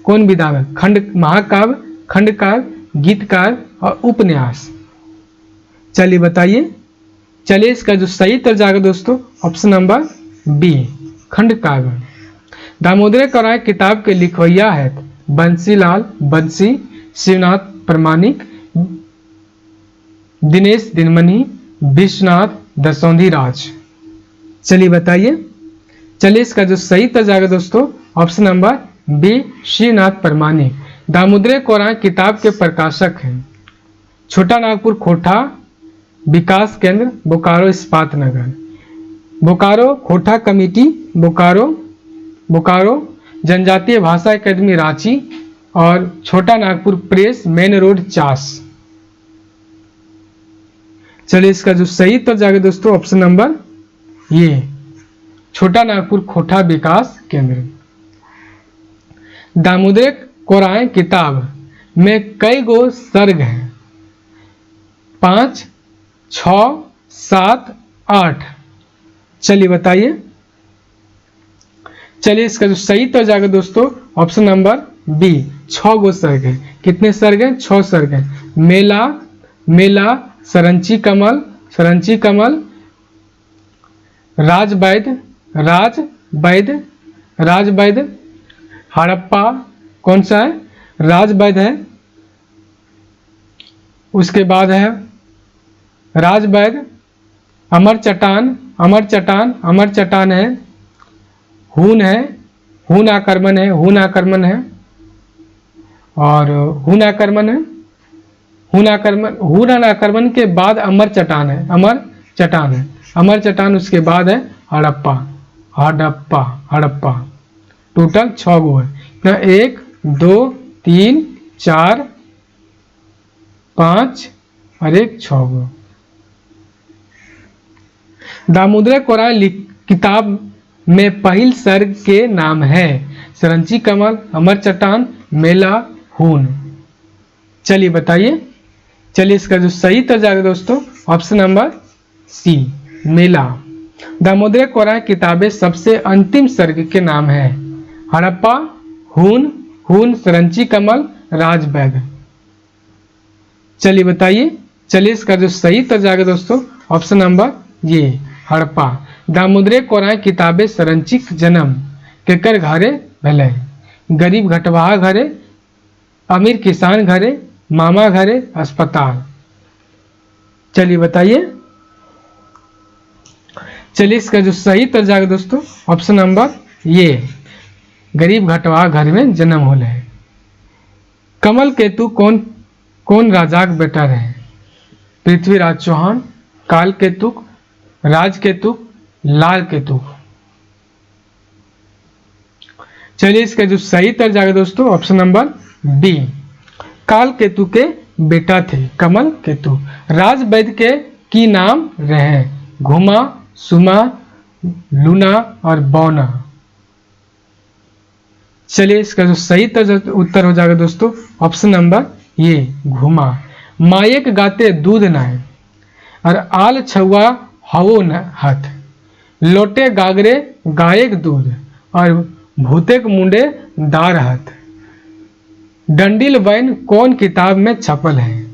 कौन विधा में? खंड महाकाव्य, खंडकाव्य, गीतकार और उपन्यास। चलिए बताइए। चलिए इसका जो सही उत्तर जाएगा दोस्तों option number B, खंडकाव्य। Damodar Korai किताब के लिखवैया है बंसीलाल बंसी, शिवनाथ परमानिक, दिनेश दिनमणि, विश्वनाथ दसौंधी राज। चलिए बताइए। चलिए इसका जो सही उत्तर जाएगा दोस्तों option number B, Shivnath Pramanik. Damodar Korai किताब के प्रकाशक हैं छोटा नागपुर खोटा विकास केंद्र बोकारो इस्पात नगर, बोकारो खोटा कमेटी बोकारो जनजातीय भाषा अकेडमी रांची और छोटा Nagpur press main road Chas. चलिए इसका जो सही उत्तर जाएगा दोस्तों ऑप्शन नंबर ये, छोटा नागपुर खोटा विकास केंद्र। दामोदर कोराय किताब में कई गो सर्ग हैं? 5, 6, 7, 8। चलिए बताइए। चलिए इसका जो सही उत्तर जाएगा दोस्तों ऑप्शन नंबर बी, 6 गो सर्ग है। कितने सर्ग हैं? 6 सर्ग हैं। मेला, सरंची कमल, राजवैद, राजवैद, राजवैद। हड़प्पा कौन सा है? राजवैद है। उसके बाद है राजवैद। अमर चट्टान, अमर चट्टान, अमर चट्टान है। हून है, हून आक्रमण है, हून आक्रमण है। और हून आक्रमण है, हून आक्रमण के बाद अमर चट्टान है, अमर चट्टान है, अमर चट्टान। उसके बाद है हड़प्पा, हड़प्पा, हड़प्पा। टोटल 6 गो है ना, 1 2 3 4 5 और 1 6 गो। दामोदर कोराय किताब में पहिल सर्ग के नाम है सरंची कमल, अमर चट्टान, मेला, हून। चलिए बताइए। चलिए इसका जो सही उत्तर जाएगा दोस्तों ऑप्शन नंबर सी, मेला। दामोदर कोराय किताबें सबसे अंतिम सर्ग के नाम है हड़प्पा, हून, हून, सरंची कमल, राजवैद। चलिए बताइए। चलिए इसका जो सही उत्तर जाएगा दोस्तों ऑप्शन नंबर ये, हड़प्पा। दामोदर कोराय किताबें सरंचिक जन्म केकर घरे भले? गरीब घटवाहा घरे, अमीर किसान घरे, मामा घरे, अस्पताल। चलिए बताइए। चलिए इसका जो सही उत्तर जाएगा दोस्तों ऑप्शन नंबर ये, गरीब घटवाहा घर में जन्म होले है। कमल केतु कौन कौन राजाक बेटा रहे? पृथ्वीराज चौहान, काल केतुक, राज केतुक, लाल केतुक। चलिए इसका जो सही उत्तर जाएगा दोस्तों ऑप्शन नंबर बी, काल केतु के बेटा थे कमल केतु। राजवैद के की नाम रहे घुमा, सुमा, लूना और बौना। चलिए इसका जो सही उत्तर हो जाएगा दोस्तों ऑप्शन नंबर ये, घुमा। मायक गाते दूध नाय और आल छुआ हवो न हथ, लोटे गागरे गायक दूध और भूतेक मुंडे दार हथ। डंडिल वैन कौन किताब में छपल है?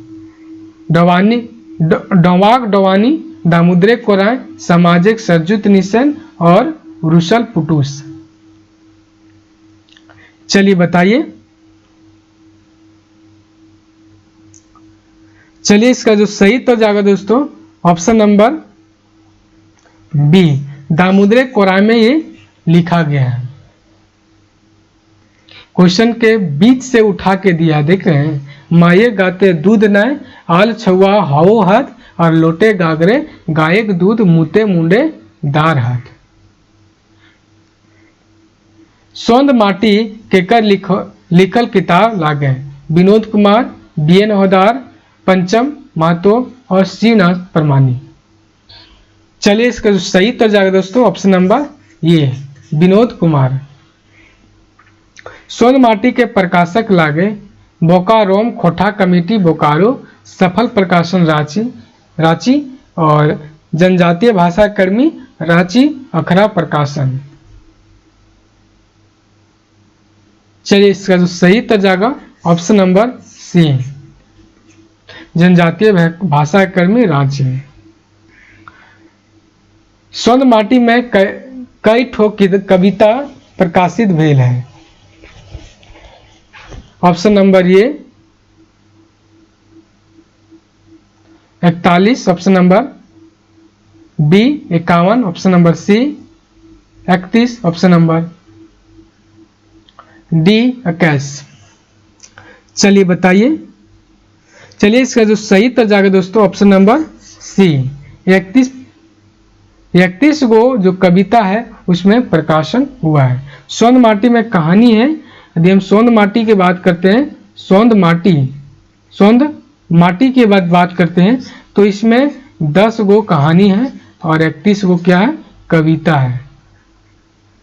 डवानी, डवाक डवानी, दामोदर कोराय, सामाजिक सरजुत निशन और रुसल पुटूस। चलिए बताइए। चलिए इसका जो सही उत्तर जाएगा दोस्तों ऑप्शन नंबर बी, दामोदर कोराय में ये लिखा गया है। क्वेश्चन के बीच से उठा के दिया, देख रहे हैं। माये गाते दूध नय, आल छुआ हाओ हाथ और लोटे गागरे गायक दूध, मुते मुंडे दार हाथ। सौंद माटी केकर लिखल किताब लागे? विनोद कुमार, बीएन हौदार, पंचम महतो और शिवनाथ परमानी। चलिए इसका जो सही उत्तर जाएगा दोस्तों ऑप्शन नंबर ये, विनोद कुमार। सोन माटी के प्रकाशक लागे बोकारोम खोटा कमेटी बोकारो, सफल प्रकाशन रांची रांची और जनजातीय भाषा कर्मी रांची अखरा प्रकाशन। चलिए इसका जो सही उत्तर जाएगा ऑप्शन नंबर सी, जनजातीय भाषा कर्मी रांची। स्वर्ण माटी में कई ठो कविता प्रकाशित भेल है? Option number A 41, option number B 51, option number C 31, option number D 21। चलिए बताइए। चलिए इसका जो सही उत्तर जाएगा दोस्तों ऑप्शन नंबर सी 31 गो जो कविता है उसमें प्रकाशन हुआ है। सौंद माटी में कहानी है। यदि हम सौंद माटी की बात करते हैं, सौंद माटी की बात करते हैं तो इसमें 10 गो कहानी है और 31 गो क्या है? कविता है,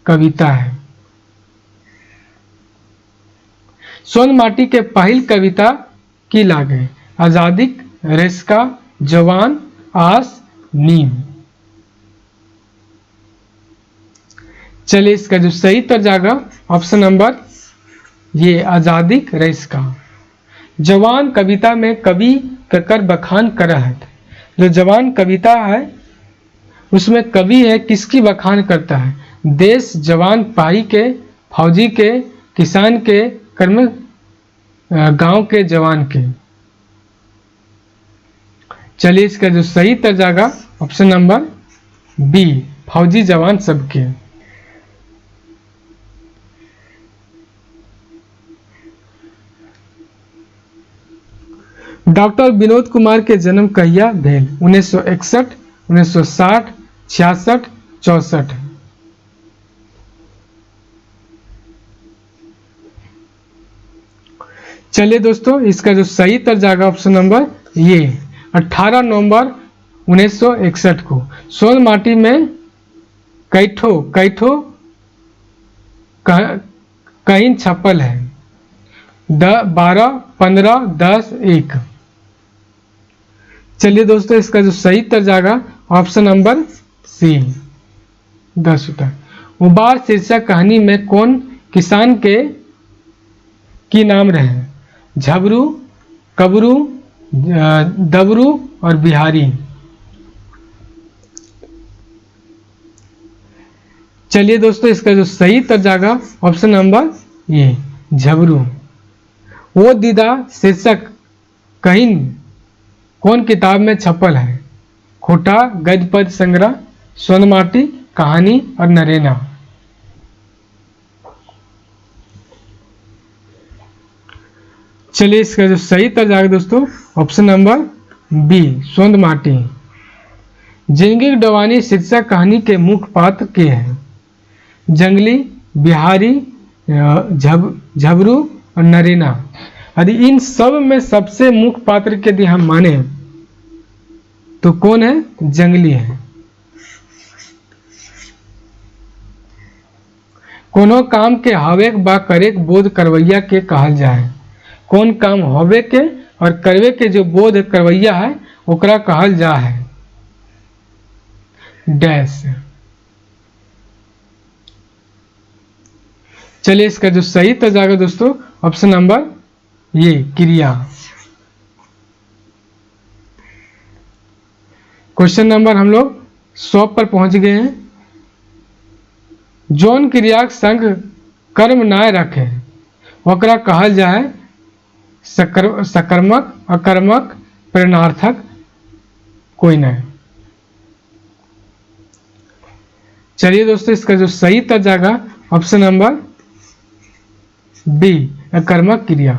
कविता है। सौंद माटी के पहल कविता की लागे? आजादी, रेस्का, जवान, आस, नीम। चलिए इसका जो सही उत्तर जाएगा ऑप्शन नंबर ये, आजादी रेस्का। जवान कविता में कवि ककर बखान कर है। जो जवान कविता है उसमें कवि है किसकी बखान करता है? देश जवान पाई के, फौजी के, किसान के, कर्म गांव के जवान के। चलिए इसका जो सही तर्ज आएगा ऑप्शन नंबर बी, फौजी जवान सबके। डॉक्टर विनोद कुमार के जन्म कहिया भेल? 1961, 1960, 66, 64। चलिए दोस्तों इसका जो सही तर्ज आएगा ऑप्शन नंबर ये 18 नवंबर 1961 को सोनमाटी में कैठो कहीं छपल है। 12, 15, 10, 1। चलिए दोस्तों इसका जो सही तर्ज आएगा ऑप्शन नंबर सी 10 उत्तर। उबार शीर्षक कहानी में कौन किसान के की नाम रहे? झबरू, कबरू, दबरू और बिहारी। चलिए दोस्तों इसका जो सही तर्ज आएगा ऑप्शन नंबर ये झबरू। वो दीदा शीर्षक कहीं कौन किताब में छपल है? खोटा, गद्य संग्रह, सोनमाटी, कहानी और नरेना। चलिए इसका जो सही तर्ज आएगा दोस्तों ऑप्शन नंबर बी, सोनमाटी। जिंदगी डवानी शीर्षक कहानी के मुख्य पात्र के हैं? जंगली, बिहारी, झबरू और नरेना। यदि इन सब में सबसे मुख्य पात्र के यदि हम माने तो कौन है? जंगली है। कोनो काम के हवेक बा करेक बोध करवैया के कहल जाए। कौन काम होवे के और करवे के जो बोध करवैया है ओकरा कहल जा है डैश। चलिए इसका जो सही तर्ज आएगा दोस्तों ऑप्शन नंबर ये क्रिया। क्वेश्चन नंबर हम लोग 100 पर पहुंच गए हैं। जौन क्रिया संग कर्म ना रखे ओकरा कहल जाए सकर्मक, अकर्मक, प्रेरणार्थक, कोई नहीं। चलिए दोस्तों इसका जो सही तर्ज आएगा ऑप्शन नंबर बी, अकर्मक क्रिया।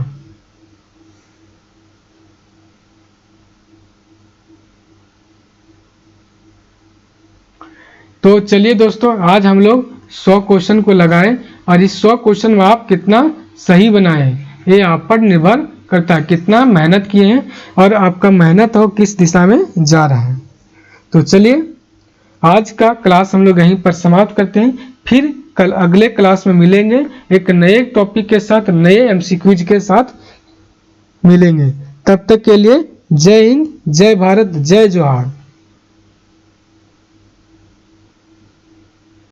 तो चलिए दोस्तों आज हम लोग 100 क्वेश्चन को लगाए और इस 100 क्वेश्चन में आप कितना सही बनाए ये आप पर निर्भर करता है, कितना मेहनत किए हैं और आपका मेहनत हो किस दिशा में जा रहा है। तो चलिए आज का क्लास हम लोग यहीं पर समाप्त करते हैं। फिर कल अगले क्लास में मिलेंगे एक नए टॉपिक के साथ, नए एमसीक्यूज के साथ मिलेंगे। तब तक के लिए जय हिंद, जय भारत, जय जोहार।